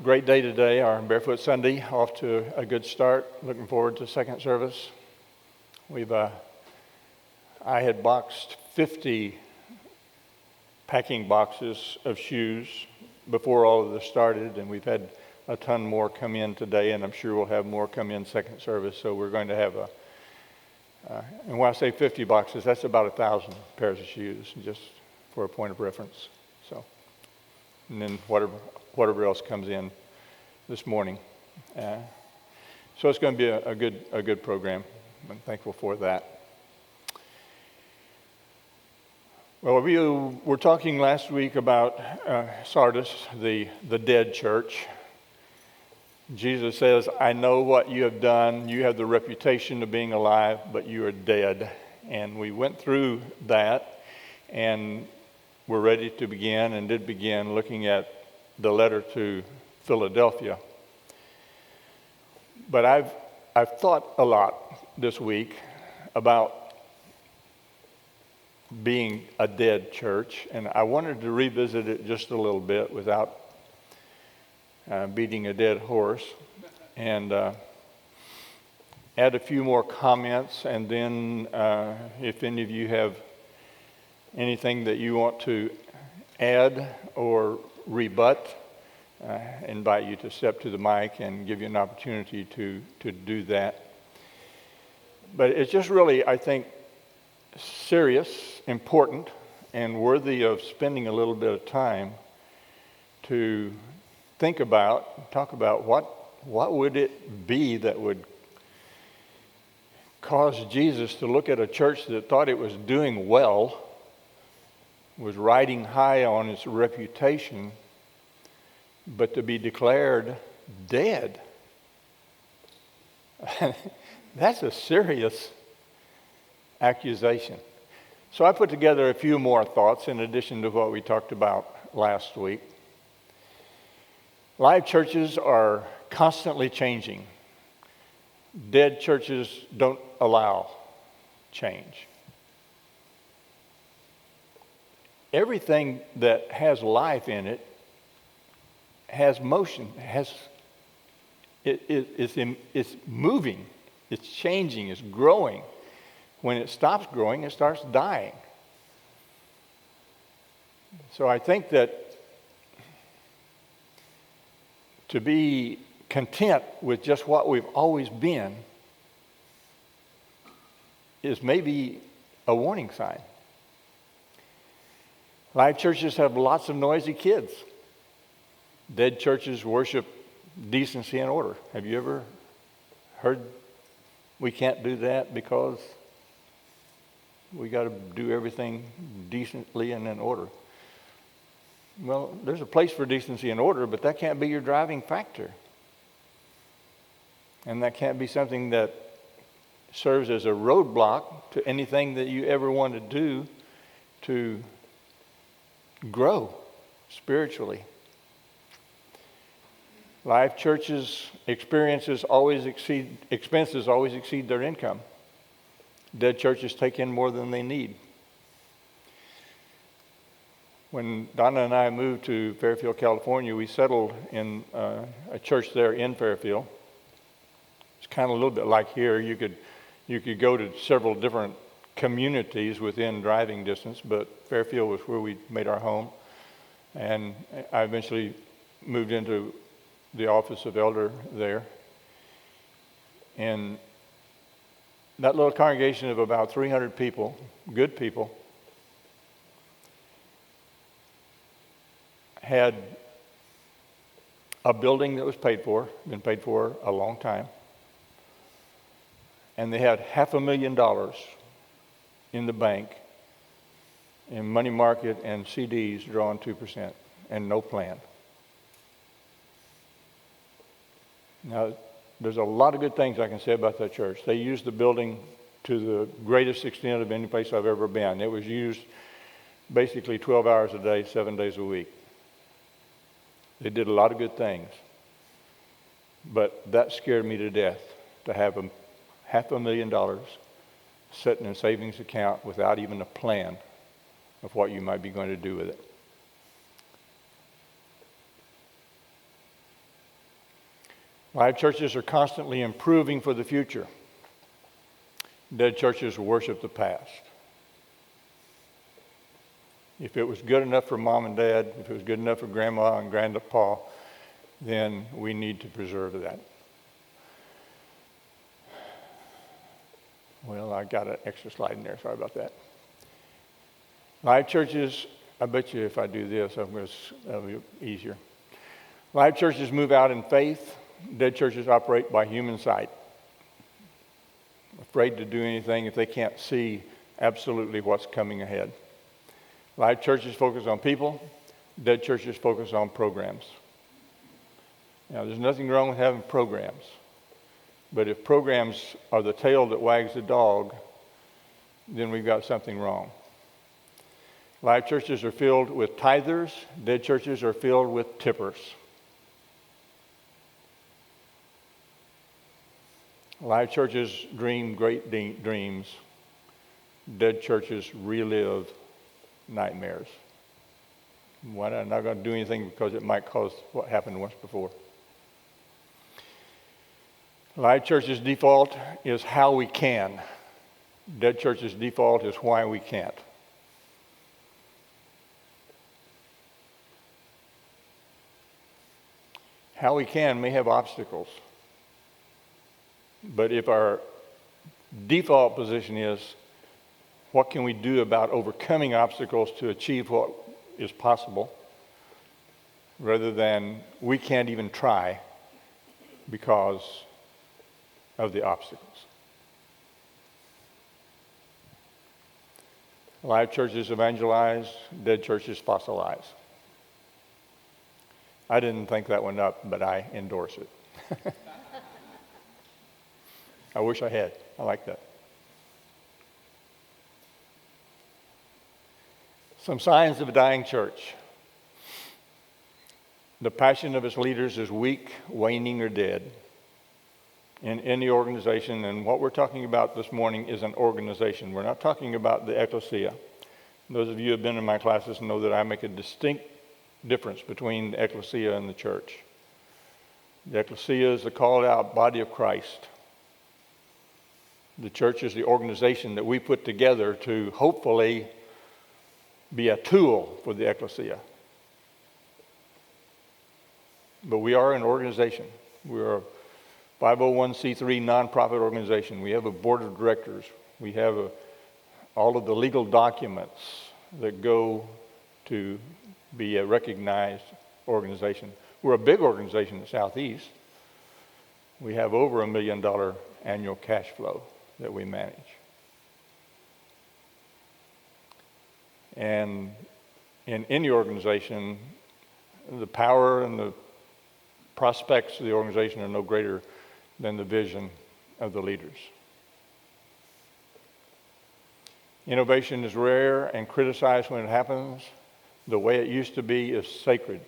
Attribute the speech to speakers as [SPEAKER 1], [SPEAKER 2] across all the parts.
[SPEAKER 1] Great day today, our Barefoot Sunday, off to a good start. Looking forward to second service. I had boxed 50 packing boxes of shoes before all of this started, and we've had a ton more come in today, and I'm sure we'll have more come in second service. So we're going to have and when I say 50 boxes, that's about 1,000 pairs of shoes, just for a point of reference. So, and then whatever else comes in this morning. So it's going to be a good program. I'm thankful for that. Well, we were talking last week about Sardis, the dead church. Jesus says, I know what you have done. You have the reputation of being alive, but you are dead. And we went through that, and we're ready to begin, and did begin, looking at the letter to Philadelphia. But I've thought a lot this week about being a dead church, and I wanted to revisit it just a little bit without beating a dead horse, and add a few more comments, and then if any of you have anything that you want to add or rebut, invite you to step to the mic and give you an opportunity to do that. But it's just really, I think, serious, important, and worthy of spending a little bit of time to talk about what would it be that would cause Jesus to look at a church that thought it was doing well, was riding high on its reputation, but to be declared dead. That's a serious accusation. So I put together a few more thoughts in addition to what we talked about last week. Live churches are constantly changing. Dead churches don't allow change. Everything that has life in it has motion, it's moving, it's changing, it's growing. When it stops growing, it starts dying. So I think that to be content with just what we've always been is maybe a warning sign. Live churches have lots of noisy kids. Dead churches worship decency and order. Have you ever heard we can't do that because we got to do everything decently and in order? Well, there's a place for decency and order, but that can't be your driving factor. And that can't be something that serves as a roadblock to anything that you ever want to do to grow spiritually. Live churches' expenses always exceed their income. Dead churches take in more than they need. When Donna and I moved to Fairfield, California, we settled in a church there in Fairfield. It's kind of a little bit like here. You could go to several different communities within driving distance, but Fairfield was where we made our home. And I eventually moved into the office of elder there. And that little congregation of about 300 people, good people, had a building that was been paid for a long time. And they had $500,000 in the bank in money market and CDs drawing 2% and no plan. Now, there's a lot of good things I can say about that church. They used the building to the greatest extent of any place I've ever been. It was used basically 12 hours a day, 7 days a week. They did a lot of good things. But that scared me to death, to have $500,000 sitting in a savings account without even a plan of what you might be going to do with it. Live churches are constantly improving for the future. Dead churches worship the past. If it was good enough for mom and dad, if it was good enough for grandma and grandpa, then we need to preserve that. Well, I got an extra slide in there. Sorry about that. Live churches, I bet you if I do this, that'll be easier. Live churches move out in faith. Dead churches operate by human sight. Afraid to do anything if they can't see absolutely what's coming ahead. Live churches focus on people. Dead churches focus on programs. Now, there's nothing wrong with having programs. But if programs are the tail that wags the dog, then we've got something wrong. Live churches are filled with tithers. Dead churches are filled with tippers. Live churches dream great dreams. Dead churches relive nightmares. I'm not going to do anything because it might cause what happened once before. Live churches' default is how we can. Dead churches' default is why we can't. How we can may have obstacles. But if our default position is, what can we do about overcoming obstacles to achieve what is possible, rather than we can't even try because of the obstacles. Live churches evangelize, dead churches fossilize. I didn't think that one up, but I endorse it. I wish I had. I like that. Some signs of a dying church. The passion of its leaders is weak, waning, or dead in any organization. And what we're talking about this morning is an organization. We're not talking about the ecclesia. Those of you who have been in my classes know that I make a distinct difference between the ecclesia and the church. The ecclesia is the called out body of Christ. The church is the organization that we put together to hopefully be a tool for the ecclesia. But we are an organization. We are a 501c3 nonprofit organization. We have a board of directors. We have all of the legal documents that go to be a recognized organization. We're a big organization in the Southeast. We have over $1 million annual cash flow that we manage. And in any organization, the power and the prospects of the organization are no greater than the vision of the leaders. Innovation is rare and criticized when it happens. The way it used to be is sacred.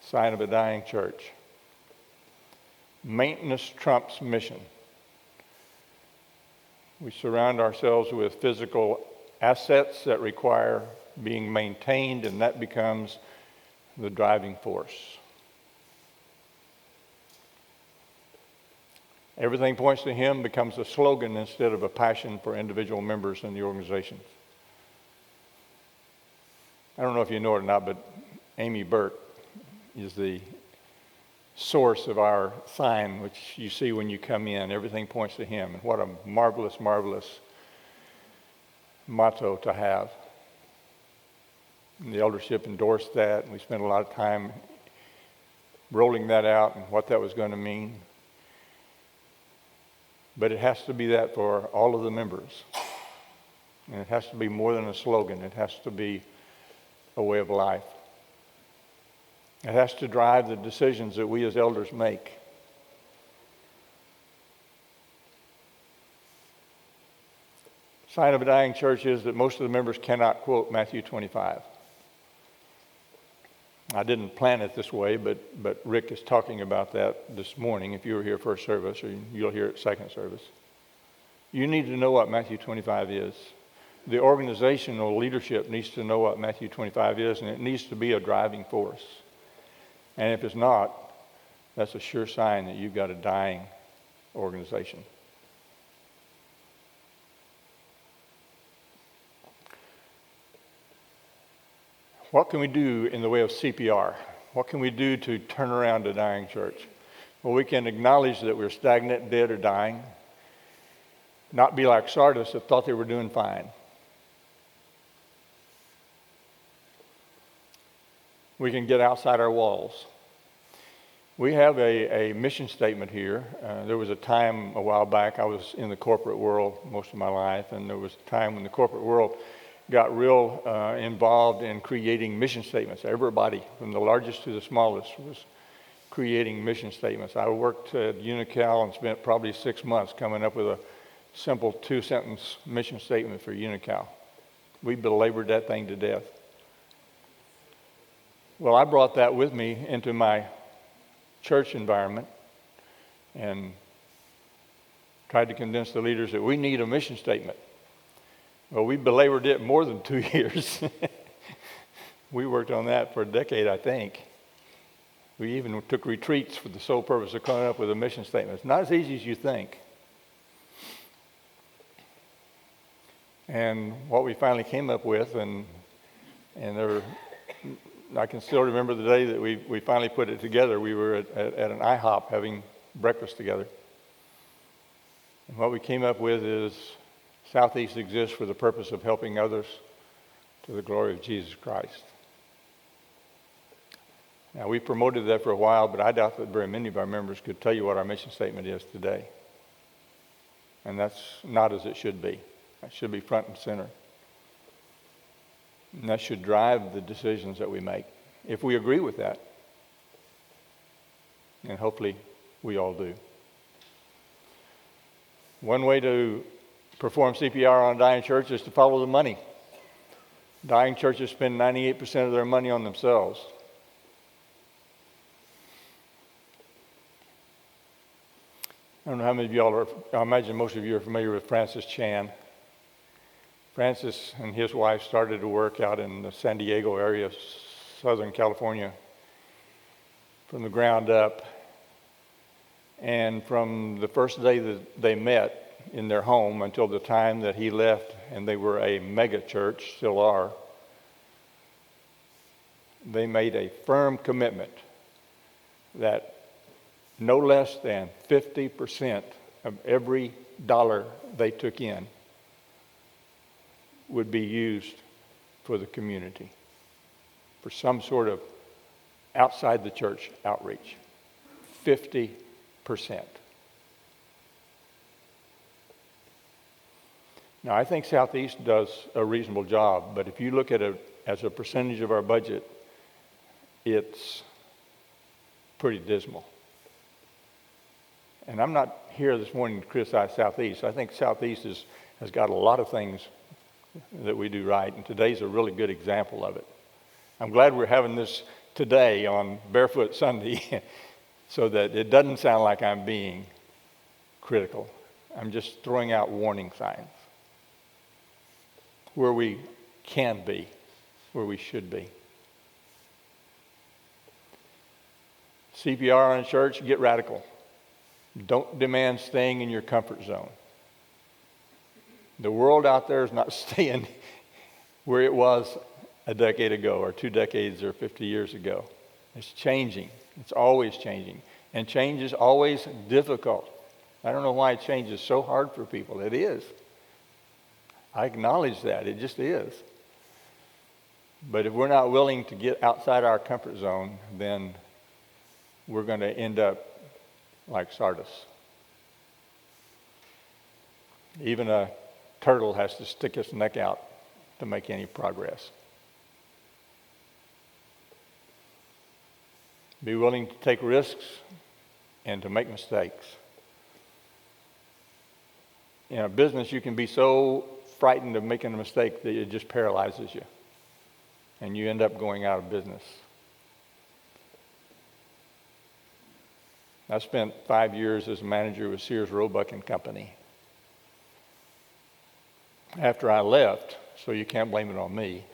[SPEAKER 1] Sign of a dying church. Maintenance trumps mission. We surround ourselves with physical assets that require being maintained, and that becomes the driving force. Everything points to him becomes a slogan instead of a passion for individual members in the organization. I don't know if you know it or not, but Amy Burke is the source of our sign, which you see when you come in. Everything points to him. And what a marvelous, marvelous motto to have. And the eldership endorsed that, and we spent a lot of time rolling that out and what that was going to mean. But it has to be that for all of the members. And it has to be more than a slogan. It has to be a way of life. It has to drive the decisions that we as elders make. Sign of a dying church is that most of the members cannot quote Matthew 25. I didn't plan it this way, but Rick is talking about that this morning. If you were here first service, or you'll hear it second service. You need to know what Matthew 25 is. The organizational leadership needs to know what Matthew 25 is, and it needs to be a driving force. And if it's not, that's a sure sign that you've got a dying organization. What can we do in the way of CPR? What can we do to turn around a dying church? Well, we can acknowledge that we're stagnant, dead, or dying. Not be like Sardis that thought they were doing fine. We can get outside our walls. We have a mission statement here. There was a time a while back, I was in the corporate world most of my life, and there was a time when the corporate world got real involved in creating mission statements. Everybody, from the largest to the smallest, was creating mission statements. I worked at Unical and spent probably 6 months coming up with a simple 2-sentence mission statement for Unical. We belabored that thing to death. Well, I brought that with me into my church environment and tried to convince the leaders that we need a mission statement. Well, we belabored it more than 2 years. We worked on that for a decade, I think. We even took retreats for the sole purpose of coming up with a mission statement. It's not as easy as you think. And what we finally came up with, and I can still remember the day that we finally put it together. We were at an IHOP having breakfast together. And what we came up with is Southeast exists for the purpose of helping others to the glory of Jesus Christ. Now, we promoted that for a while, but I doubt that very many of our members could tell you what our mission statement is today. And that's not as it should be. That should be front and center. And that should drive the decisions that we make, if we agree with that. And hopefully we all do. One way to perform CPR on a dying church is to follow the money. Dying churches spend 98% of their money on themselves. I don't know how many of y'all are, I imagine most of you are familiar with Francis Chan. Francis and his wife started to work out in the San Diego area of Southern California from the ground up. And from the first day that they met in their home until the time that he left and they were a mega church, still are, they made a firm commitment that no less than 50% of every dollar they took in would be used for the community, for some sort of outside the church outreach. 50%. Now, I think Southeast does a reasonable job, but if you look at it as a percentage of our budget, it's pretty dismal. And I'm not here this morning to criticize Southeast. I think Southeast has got a lot of things that we do right, and today's a really good example of it. I'm glad we're having this today on Barefoot Sunday so that it doesn't sound like I'm being critical. I'm just throwing out warning signs where we can be, where we should be. CPR in church, get radical. Don't demand staying in your comfort zone. The world out there is not staying where it was a decade ago or 2 decades or 50 years ago. It's changing. It's always changing. And change is always difficult. I don't know why change is so hard for people. It is. I acknowledge that. It just is. But if we're not willing to get outside our comfort zone, then we're going to end up like Sardis. Even a turtle has to stick its neck out to make any progress. Be willing to take risks and to make mistakes. In a business, you can be so frightened of making a mistake that it just paralyzes you, and you end up going out of business. I spent 5 years as a manager with Sears Roebuck and Company. After I left, so you can't blame it on me,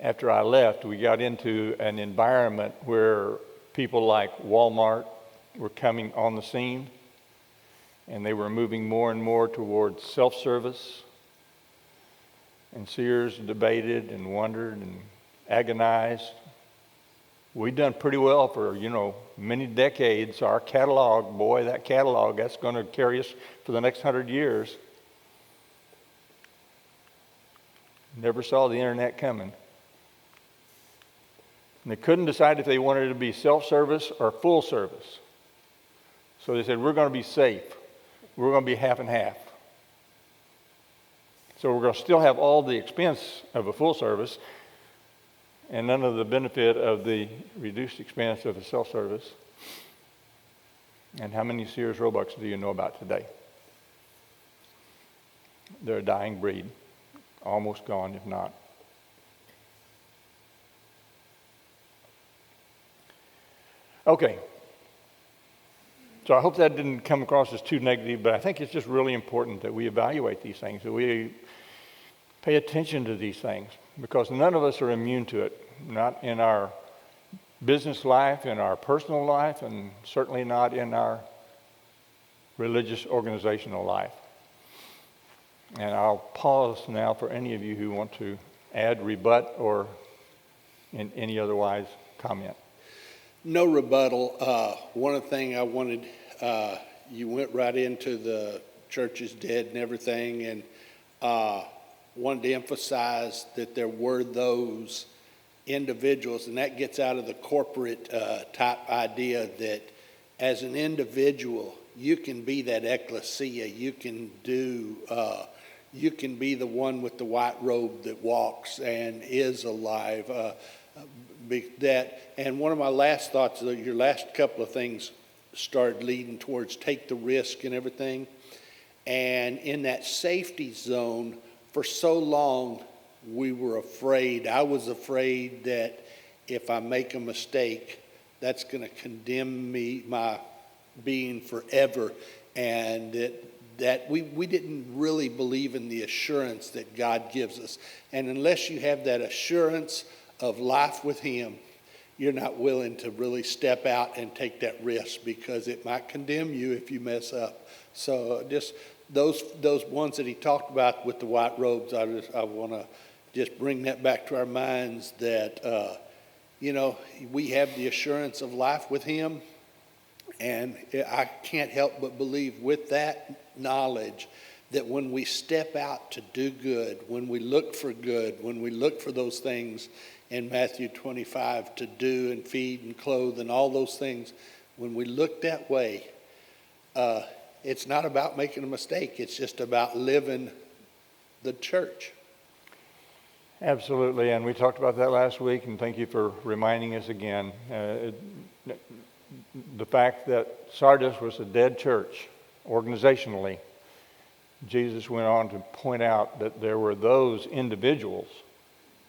[SPEAKER 1] after I left, we got into an environment where people like Walmart were coming on the scene, and they were moving more and more towards self-service. And Sears debated and wondered and agonized. We've done pretty well for, many decades. Our catalog, boy, that catalog, that's going to carry us for the next 100 years. Never saw the internet coming. And they couldn't decide if they wanted to be self-service or full service. So they said, we're going to be safe. We're going to be half and half. So we're going to still have all the expense of a full service and none of the benefit of the reduced expense of a self-service. And how many Sears Roebucks do you know about today? They're a dying breed, almost gone if not. Okay. So I hope that didn't come across as too negative, but I think it's just really important that we evaluate these things, that we pay attention to these things, because none of us are immune to it, not in our business life, in our personal life, and certainly not in our religious organizational life. And I'll pause now for any of you who want to add, rebut, or in any otherwise comment.
[SPEAKER 2] No rebuttal. One of the things I wanted, you went right into the church is dead and everything, and wanted to emphasize that there were those individuals, and that gets out of the corporate type idea that as an individual, you can be that ecclesia. You can be the one with the white robe that walks and is alive. And one of my last thoughts, your last couple of things started leading towards take the risk and everything. And in that safety zone, for so long, we were afraid. I was afraid that if I make a mistake, that's going to condemn me, my being forever. And that we didn't really believe in the assurance that God gives us. And unless you have that assurance of life with Him, you're not willing to really step out and take that risk, because it might condemn you if you mess up. So just those ones that he talked about with the white robes, I want to just bring that back to our minds that, we have the assurance of life with Him. And I can't help but believe with that knowledge that when we step out to do good, when we look for good, when we look for those things in Matthew 25 to do and feed and clothe and all those things, when we look that way, it's not about making a mistake. It's just about living the church.
[SPEAKER 1] Absolutely, and we talked about that last week, and thank you for reminding us again. The fact that Sardis was a dead church, organizationally, Jesus went on to point out that there were those individuals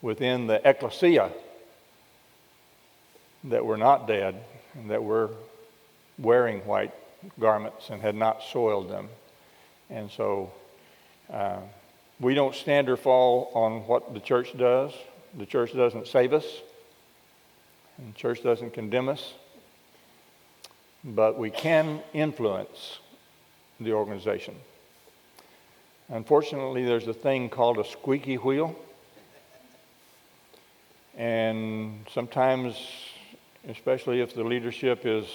[SPEAKER 1] within the ecclesia that were not dead and that were wearing white garments and had not soiled them. And so we don't stand or fall on what the church does. The church doesn't save us, and the church doesn't condemn us, but we can influence the organization. Unfortunately, there's a thing called a squeaky wheel, and sometimes, especially if the leadership is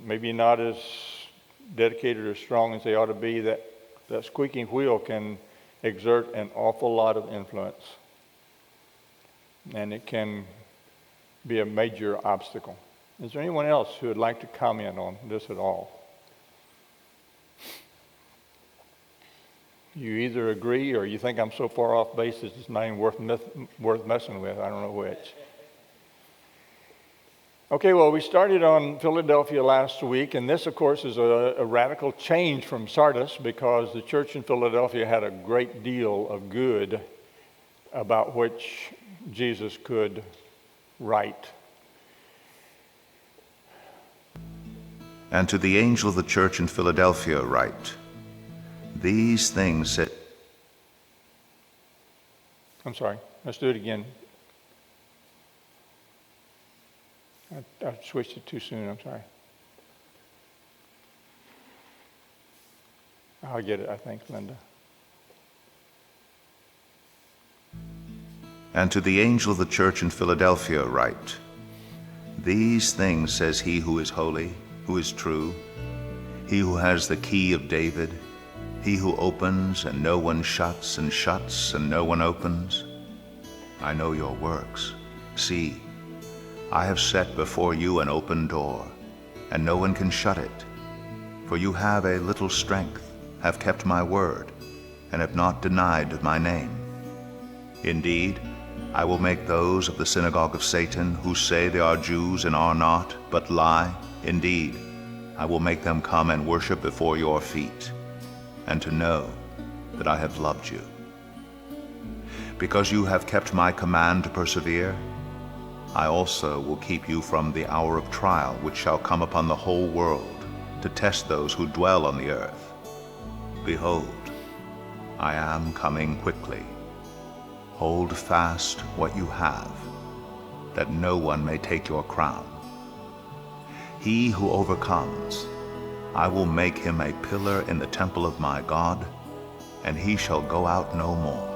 [SPEAKER 1] maybe not as dedicated or strong as they ought to be, that squeaking wheel can exert an awful lot of influence, and it can be a major obstacle. Is there anyone else who would like to comment on this at all? You either agree or you think I'm so far off base it's not even worth messing with. I don't know which. Okay, well, we started on Philadelphia last week, and this, of course, is a radical change from Sardis, because the church in Philadelphia had a great deal of good about which Jesus could write.
[SPEAKER 3] And to the angel of the church in Philadelphia write, these things said...
[SPEAKER 1] I'm sorry, let's do it again. I switched it too soon, I'm sorry. I'll get it, I think, Linda.
[SPEAKER 3] And to the angel of the church in Philadelphia write, These things says he who is holy, who is true, he who has the key of David, he who opens and no one shuts, and shuts and no one opens. I know your works. See, I have set before you an open door, and no one can shut it. For you have a little strength, have kept my word, and have not denied my name. Indeed, I will make those of the synagogue of Satan who say they are Jews and are not, but lie. Indeed, I will make them come and worship before your feet, and to know that I have loved you. Because you have kept my command to persevere, I also will keep you from the hour of trial which shall come upon the whole world to test those who dwell on the earth. Behold, I am coming quickly. Hold fast what you have, that no one may take your crown. He who overcomes, I will make him a pillar in the temple of my God, and he shall go out no more.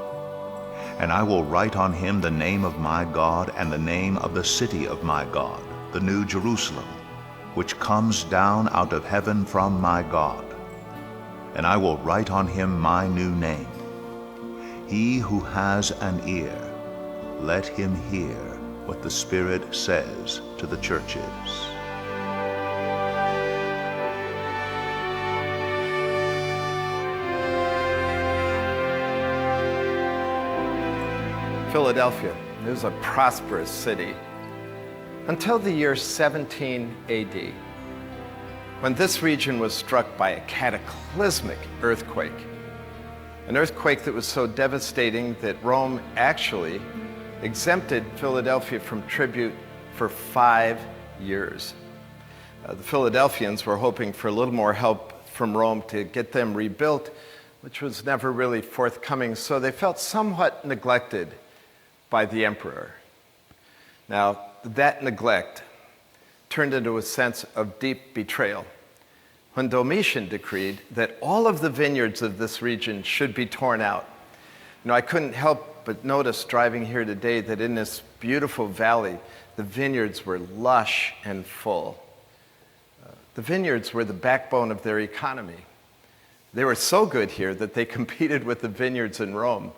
[SPEAKER 3] And I will write on him the name of my God and the name of the city of my God, the new Jerusalem, which comes down out of heaven from my God. And I will write on him my new name. He who has an ear, let him hear what the Spirit says to the churches.
[SPEAKER 4] Philadelphia is a prosperous city until the year 17 AD, when this region was struck by a cataclysmic earthquake. An earthquake that was so devastating that Rome actually exempted Philadelphia from tribute for 5 years. The Philadelphians were hoping for a little more help from Rome to get them rebuilt, which was never really forthcoming, so they felt somewhat neglected by the emperor. Now, that neglect turned into a sense of deep betrayal when Domitian decreed that all of the vineyards of this region should be torn out. I couldn't help but notice driving here today that in this beautiful valley, the vineyards were lush and full. The vineyards were the backbone of their economy. They were so good here that they competed with the vineyards in Rome.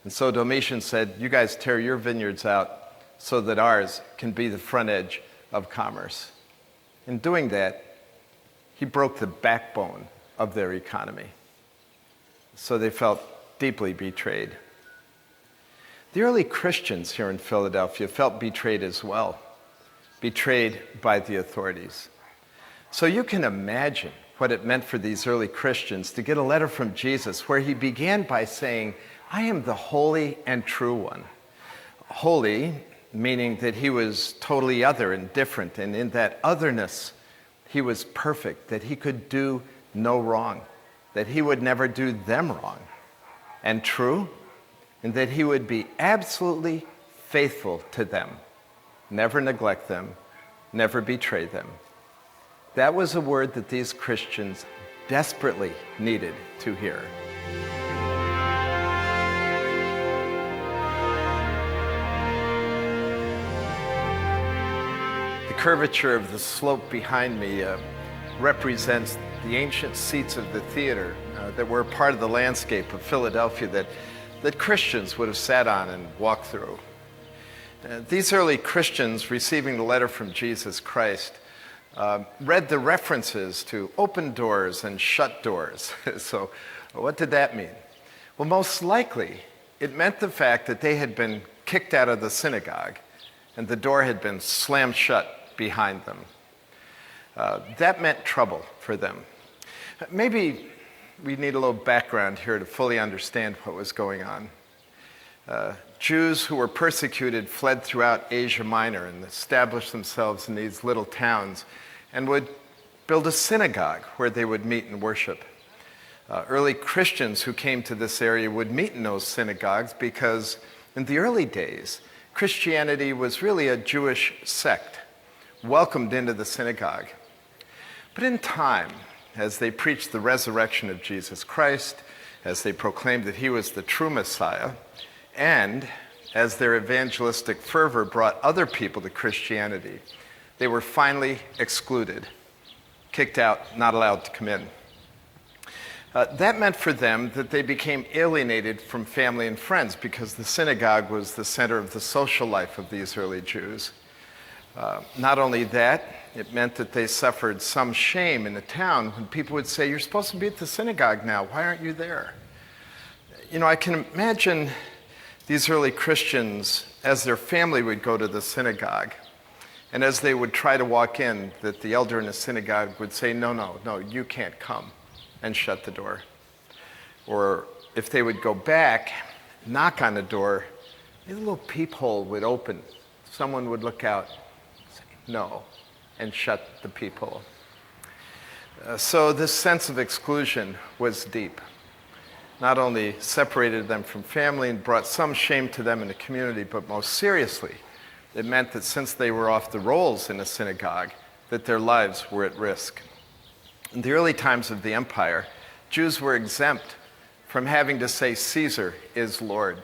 [SPEAKER 4] And so Domitian said, you guys tear your vineyards out so that ours can be the front edge of commerce. In doing that, he broke the backbone of their economy. So they felt deeply betrayed. The early Christians here in Philadelphia felt betrayed as well, betrayed by the authorities. So you can imagine what it meant for these early Christians to get a letter from Jesus where he began by saying, I am the holy and true one. Holy, meaning that he was totally other and different, and in that otherness, he was perfect, that he could do no wrong, that he would never do them wrong. And true, and that he would be absolutely faithful to them, never neglect them, never betray them. That was a word that these Christians desperately needed to hear. The curvature of the slope behind me represents the ancient seats of the theater that were part of the landscape of Philadelphia that Christians would have sat on and walked through. These early Christians receiving the letter from Jesus Christ read the references to open doors and shut doors. So what did that mean? Well, most likely, it meant the fact that they had been kicked out of the synagogue and the door had been slammed shut behind them. That meant trouble for them. Maybe we need a little background here to fully understand what was going on. Jews who were persecuted fled throughout Asia Minor and established themselves in these little towns and would build a synagogue where they would meet and worship. Early Christians who came to this area would meet in those synagogues because in the early days, Christianity was really a Jewish sect welcomed into the synagogue. But in time, as they preached the resurrection of Jesus Christ, as they proclaimed that he was the true Messiah, and as their evangelistic fervor brought other people to Christianity, they were finally excluded, kicked out, not allowed to come in. That meant for them that they became alienated from family and friends because the synagogue was the center of the social life of these early Jews. Not only that, it meant that they suffered some shame in the town when people would say, "You're supposed to be at the synagogue now. Why aren't you there?" I can imagine these early Christians, as their family would go to the synagogue, and as they would try to walk in, that the elder in the synagogue would say, no, you can't come, and shut the door. Or if they would go back, knock on the door, a little peephole would open. Someone would look out, say, no, and shut the peephole. So this sense of exclusion was deep. Not only separated them from family and brought some shame to them in the community, but most seriously, it meant that since they were off the rolls in a synagogue, that their lives were at risk. In the early times of the empire, Jews were exempt from having to say Caesar is Lord.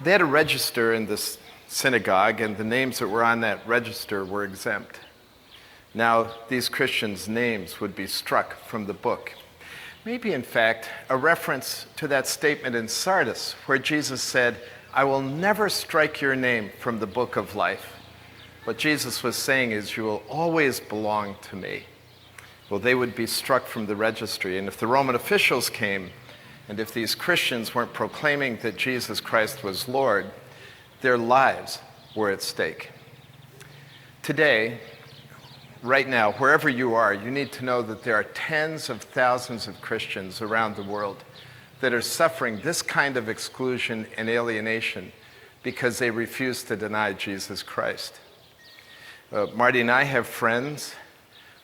[SPEAKER 4] They had a register in this synagogue, and the names that were on that register were exempt. Now, these Christians' names would be struck from the book. Maybe, in fact, a reference to that statement in Sardis where Jesus said, "I will never strike your name from the book of life." What Jesus was saying is, you will always belong to me. Well, they would be struck from the registry. And if the Roman officials came, and if these Christians weren't proclaiming that Jesus Christ was Lord, their lives were at stake. Today, right now, wherever you are, you need to know that there are tens of thousands of Christians around the world that are suffering this kind of exclusion and alienation because they refuse to deny Jesus Christ. Marty and I have friends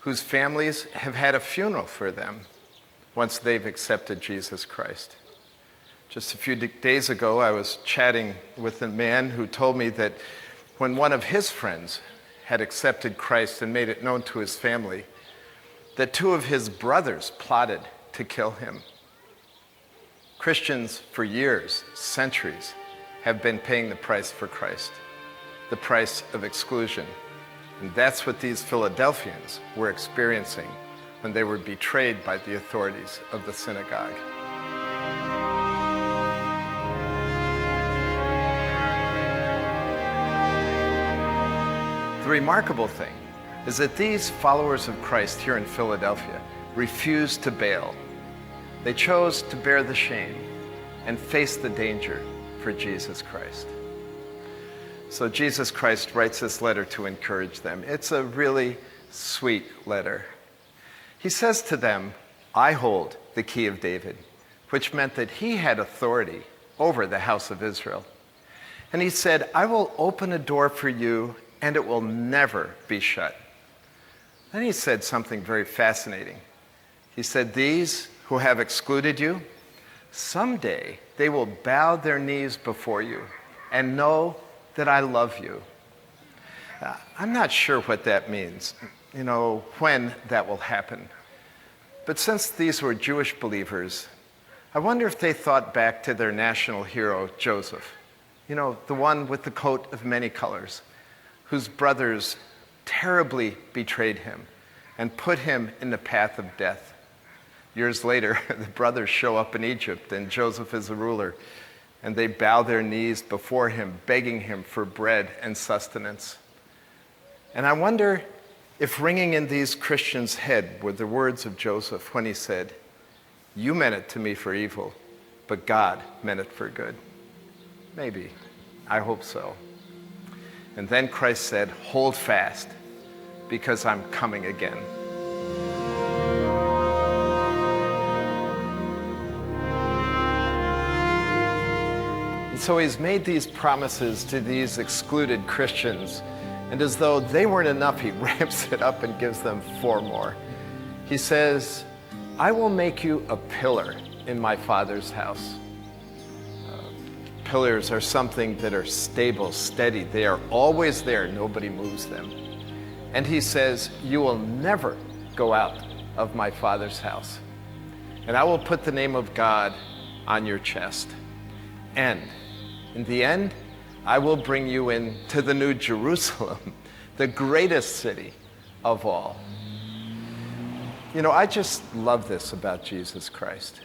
[SPEAKER 4] whose families have had a funeral for them once they've accepted Jesus Christ. Just a few days ago, I was chatting with a man who told me that when one of his friends had accepted Christ and made it known to his family, that two of his brothers plotted to kill him. Christians for years, centuries, have been paying the price for Christ, the price of exclusion. And that's what these Philadelphians were experiencing when they were betrayed by the authorities of the synagogue. The remarkable thing is that these followers of Christ here in Philadelphia refused to bail. They chose to bear the shame and face the danger for Jesus Christ. So Jesus Christ writes this letter to encourage them. It's a really sweet letter. He says to them, "I hold the key of David," which meant that he had authority over the house of Israel. And he said, "I will open a door for you, and it will never be shut." Then he said something very fascinating. He said, "These who have excluded you, someday they will bow their knees before you and know that I love you." I'm not sure what that means, when that will happen. But since these were Jewish believers, I wonder if they thought back to their national hero, Joseph, the one with the coat of many colors, whose brothers terribly betrayed him and put him in the path of death. Years later, the brothers show up in Egypt, and Joseph is the ruler, and they bow their knees before him, begging him for bread and sustenance. And I wonder if ringing in these Christians' head were the words of Joseph when he said, "You meant it to me for evil, but God meant it for good." Maybe. I hope so. And then Christ said, "Hold fast, because I'm coming again." And so he's made these promises to these excluded Christians, and as though they weren't enough, he ramps it up and gives them 4 more. He says, "I will make you a pillar in my Father's house." Pillars are something that are stable, steady. They are always there. Nobody moves them. And he says, you will never go out of my Father's house. And I will put the name of God on your chest. And in the end, I will bring you into the New Jerusalem, the greatest city of all. You know, I just love this about Jesus Christ.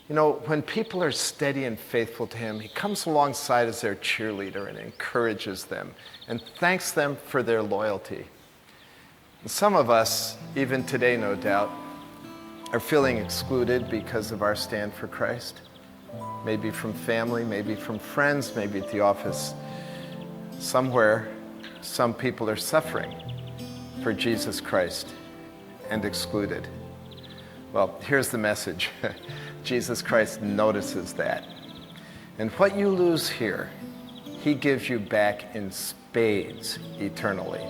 [SPEAKER 4] You know, when people are steady and faithful to him, he comes alongside as their cheerleader and encourages them and thanks them for their loyalty. And some of us, even today, no doubt, are feeling excluded because of our stand for Christ. Maybe from family, maybe from friends, maybe at the office. Somewhere, some people are suffering for Jesus Christ and excluded. Well, here's the message. Jesus Christ notices that. And what you lose here, he gives you back in spades eternally.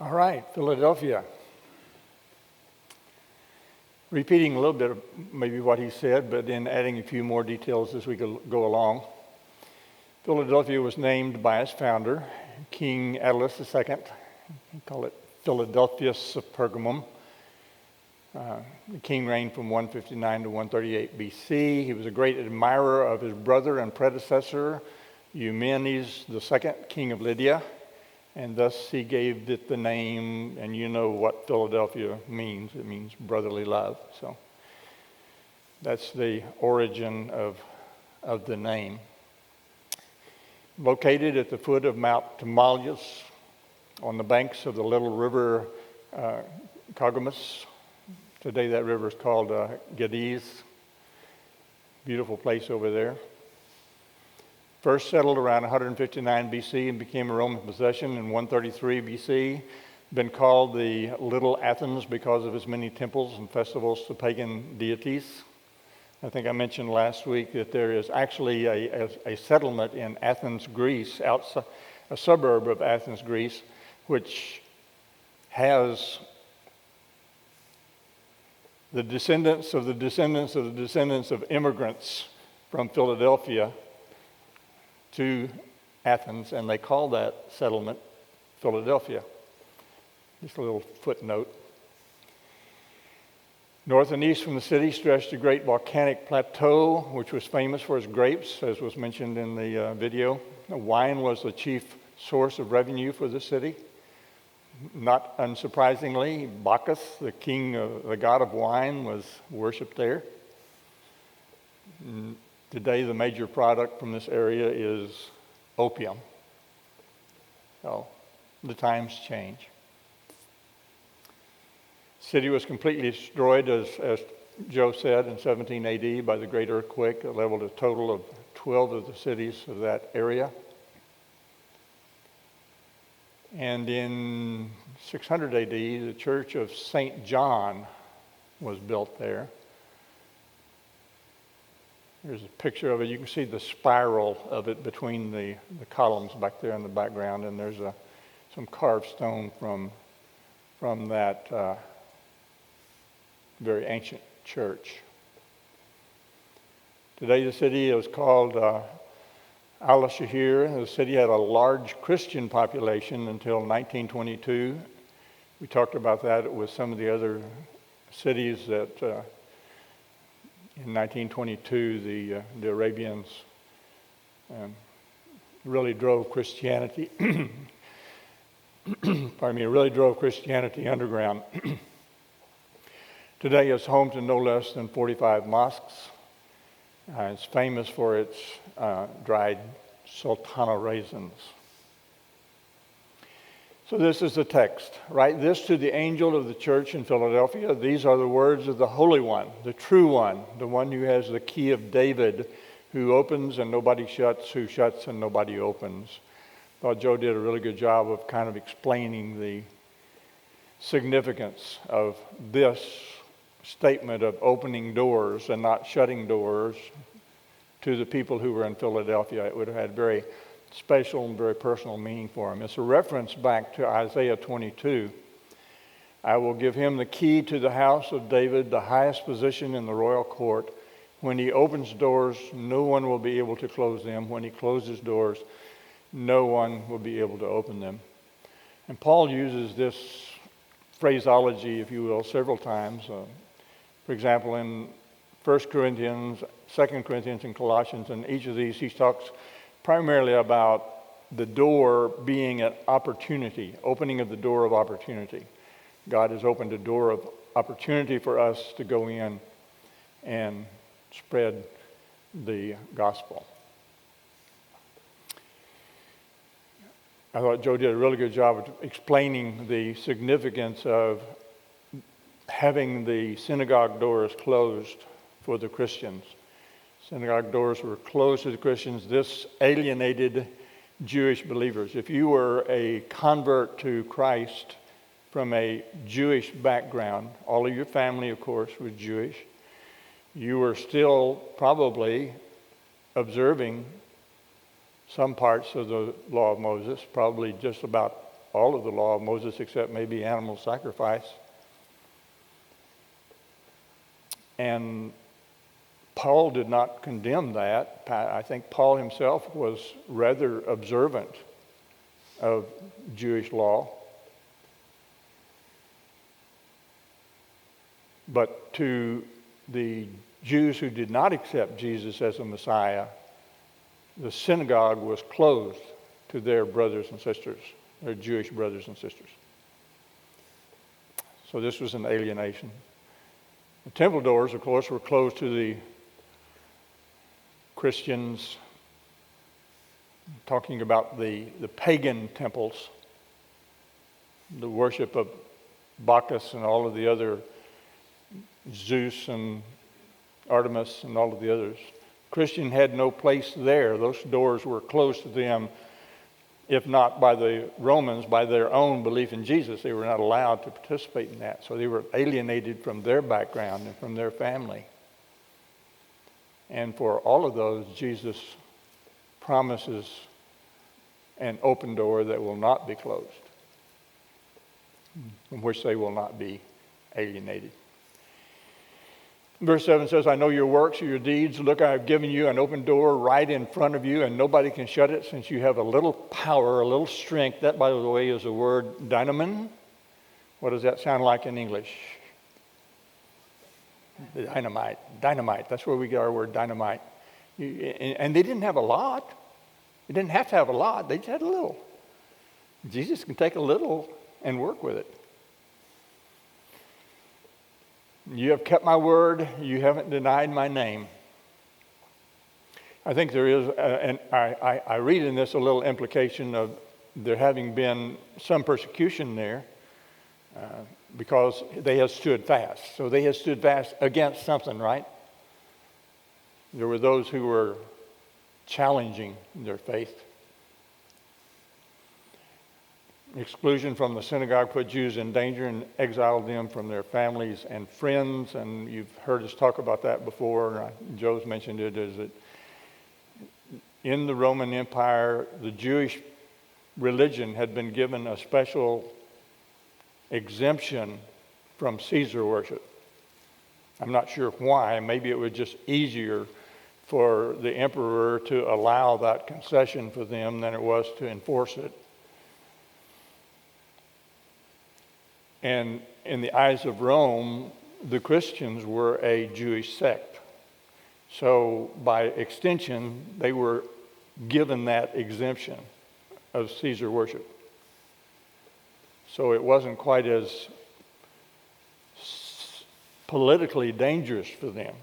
[SPEAKER 1] All right, Philadelphia. Repeating a little bit of maybe what he said, but then adding a few more details as we go along. Philadelphia was named by its founder, King Attalus II. We call it Philadelphus of Pergamum. The king reigned from 159 to 138 BC. He was a great admirer of his brother and predecessor, Eumenes II, king of Lydia, and thus he gave it the name, and you know what Philadelphia means. It means brotherly love. So that's the origin of the name. Located at the foot of Mount Tmolus, on the banks of the little river Cogamus. Today that river is called Gadiz. Beautiful place over there. First settled around 159 BC and became a Roman possession in 133 BC. Been called the Little Athens because of its many temples and festivals to pagan deities. I think I mentioned last week that there is actually a settlement in Athens, Greece, outside, a suburb of Athens, Greece, which has the descendants of the descendants of the descendants of immigrants from Philadelphia to Athens, and they call that settlement Philadelphia. Just a little footnote. North and east from the city stretched a great volcanic plateau, which was famous for its grapes, as was mentioned in the video. Wine was the chief source of revenue for the city. Not unsurprisingly, Bacchus, the the god of wine, was worshipped there. Today, the major product from this area is opium. So, the times change. City was completely destroyed, as Joe said, in 17 AD by the Great Earthquake that leveled a total of 12 of the cities of that area. And in 600 AD, the Church of St. John was built there. Here's a picture of it. You can see the spiral of it between the columns back there in the background, and there's some carved stone from that very ancient church. Today the city is called Al-Shahir. The city had a large Christian population until 1922. We talked about that with some of the other cities that in 1922 the Arabians really drove Christianity really drove Christianity underground. Today it's home to no less than 45 mosques. It's famous for its dried sultana raisins. So this is the text. Write this to the angel of the church in Philadelphia. These are the words of the Holy One, the true one, the one who has the key of David, who opens and nobody shuts, who shuts and nobody opens. I thought Joe did a really good job of kind of explaining the significance of this statement of opening doors and not shutting doors to the people who were in Philadelphia. It would have had very special and very personal meaning for him. It's a reference back to Isaiah 22. I will give him the key to the house of David, the highest position in the royal court. When he opens doors, no one will be able to close them. When he closes doors, no one will be able to open them. And Paul uses this phraseology, if you will, several times. For example, in 1 Corinthians, 2 Corinthians, and Colossians, and each of these he talks primarily about the door being an opportunity, opening of the door of opportunity. God has opened a door of opportunity for us to go in and spread the gospel. I thought Joe did a really good job of explaining the significance of having the synagogue doors closed for the Christians. Synagogue doors were closed to the Christians. This alienated Jewish believers. If you were a convert to Christ from a Jewish background, all of your family, of course, was Jewish, you were still probably observing some parts of the law of Moses, probably just about all of the law of Moses except maybe animal sacrifice. And Paul did not condemn that. I think Paul himself was rather observant of Jewish law. But to the Jews who did not accept Jesus as a Messiah, the synagogue was closed to their brothers and sisters, their Jewish brothers and sisters. So this was an alienation. The temple doors, of course, were closed to the Christians, talking about the pagan temples, the worship of Bacchus and all of the other, Zeus and Artemis and all of the others. Christian had no place there. Those doors were closed to them, if not by the Romans, by their own belief in Jesus. They were not allowed to participate in that. So they were alienated from their background and from their family. And for all of those, Jesus promises an open door that will not be closed, from which they will not be alienated. Verse 7 says, I know your works, your deeds. Look, I have given you an open door right in front of you, and nobody can shut it, since you have a little power, a little strength. That, by the way, is the word dynamon. What does that sound like in English? Dynamite. Dynamite. That's where we get our word dynamite. And they didn't have a lot. They didn't have to have a lot. They just had a little. Jesus can take a little and work with it. You have kept my word. You haven't denied my name. I think there is, and I read in this a little implication of there having been some persecution there because they had stood fast. So they had stood fast against something, right? There were those who were challenging their faith. Exclusion from the synagogue put Jews in danger and exiled them from their families and friends. And you've heard us talk about that before. Joe's mentioned it, is that in the Roman Empire, the Jewish religion had been given a special exemption from Caesar worship. I'm not sure why. Maybe it was just easier for the emperor to allow that concession for them than it was to enforce it. And in the eyes of Rome, the Christians were a Jewish sect. So by extension, they were given that exemption of Caesar worship. So it wasn't quite as politically dangerous for them.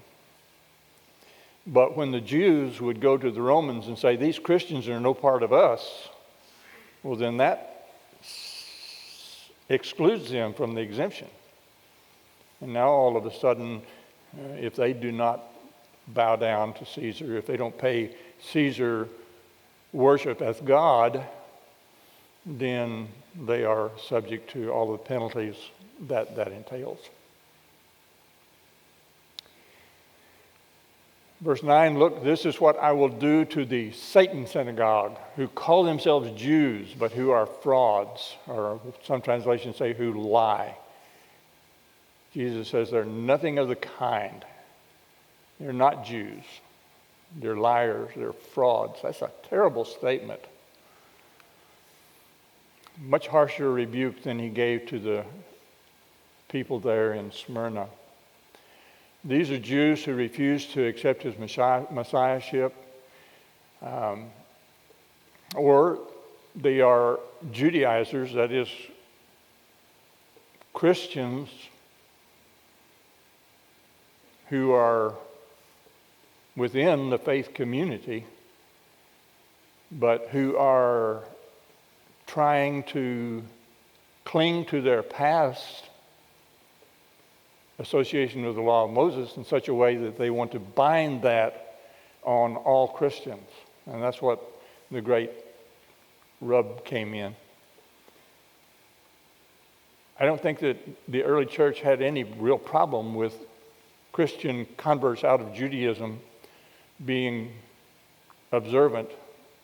[SPEAKER 1] But when the Jews would go to the Romans and say, these Christians are no part of us, well, then that excludes them from the exemption. And now all of a sudden, if they do not bow down to Caesar, if they don't pay Caesar worship as God, then they are subject to all the penalties that entails. Verse 9, look, this is what I will do to the Satan synagogue, who call themselves Jews, but who are frauds, or some translations say who lie. Jesus says they're nothing of the kind. They're not Jews. They're liars. They're frauds. That's a terrible statement much harsher rebuke than he gave to the people there in Smyrna. These are Jews who refused to accept his messiahship, or they are Judaizers, that is, Christians who are within the faith community, but who are trying to cling to their past association with the law of Moses in such a way that they want to bind that on all Christians. And that's what the great rub came in. I don't think that the early church had any real problem with Christian converts out of Judaism being observant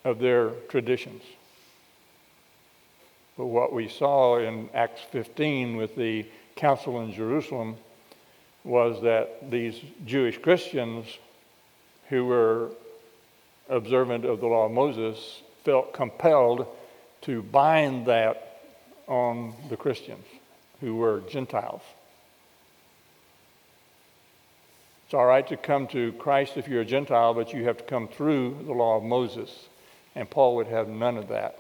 [SPEAKER 1] of their traditions. But what we saw in Acts 15 with the council in Jerusalem was that these Jewish Christians who were observant of the law of Moses felt compelled to bind that on the Christians who were Gentiles. It's all right to come to Christ if you're a Gentile, but you have to come through the law of Moses. And Paul would have none of that.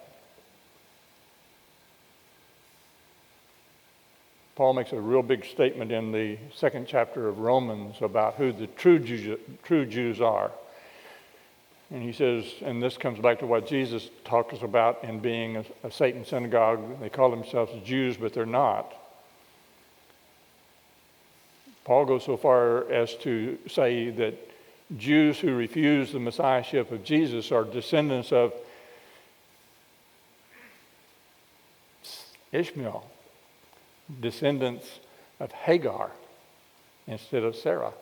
[SPEAKER 1] Paul makes a real big statement in the 2nd chapter of Romans about who the true Jews are. And he says, and this comes back to what Jesus talked us about in being a Satan synagogue. They call themselves Jews, but they're not. Paul goes so far as to say that Jews who refuse the messiahship of Jesus are descendants of Ishmael, descendants of Hagar instead of Sarah.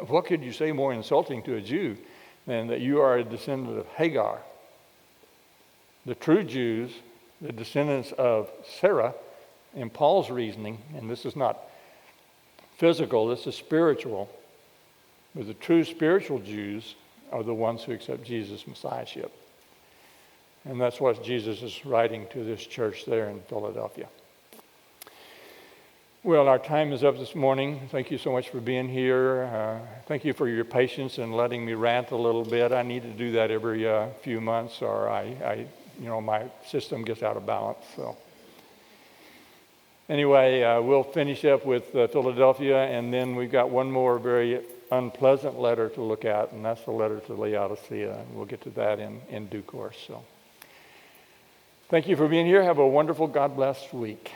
[SPEAKER 1] What could you say more insulting to a Jew than that you are a descendant of Hagar? The true Jews, the descendants of Sarah, in Paul's reasoning, and this is not physical, this is spiritual, but the true spiritual Jews are the ones who accept Jesus' messiahship. And that's what Jesus is writing to this church there in Philadelphia. Well, our time is up this morning. Thank you so much for being here. Thank you for your patience and letting me rant a little bit. I need to do that every few months, or my system gets out of balance. So anyway, we'll finish up with Philadelphia, and then we've got one more very unpleasant letter to look at, and that's the letter to Laodicea, and we'll get to that in due course. So thank you for being here. Have a wonderful, God-blessed week.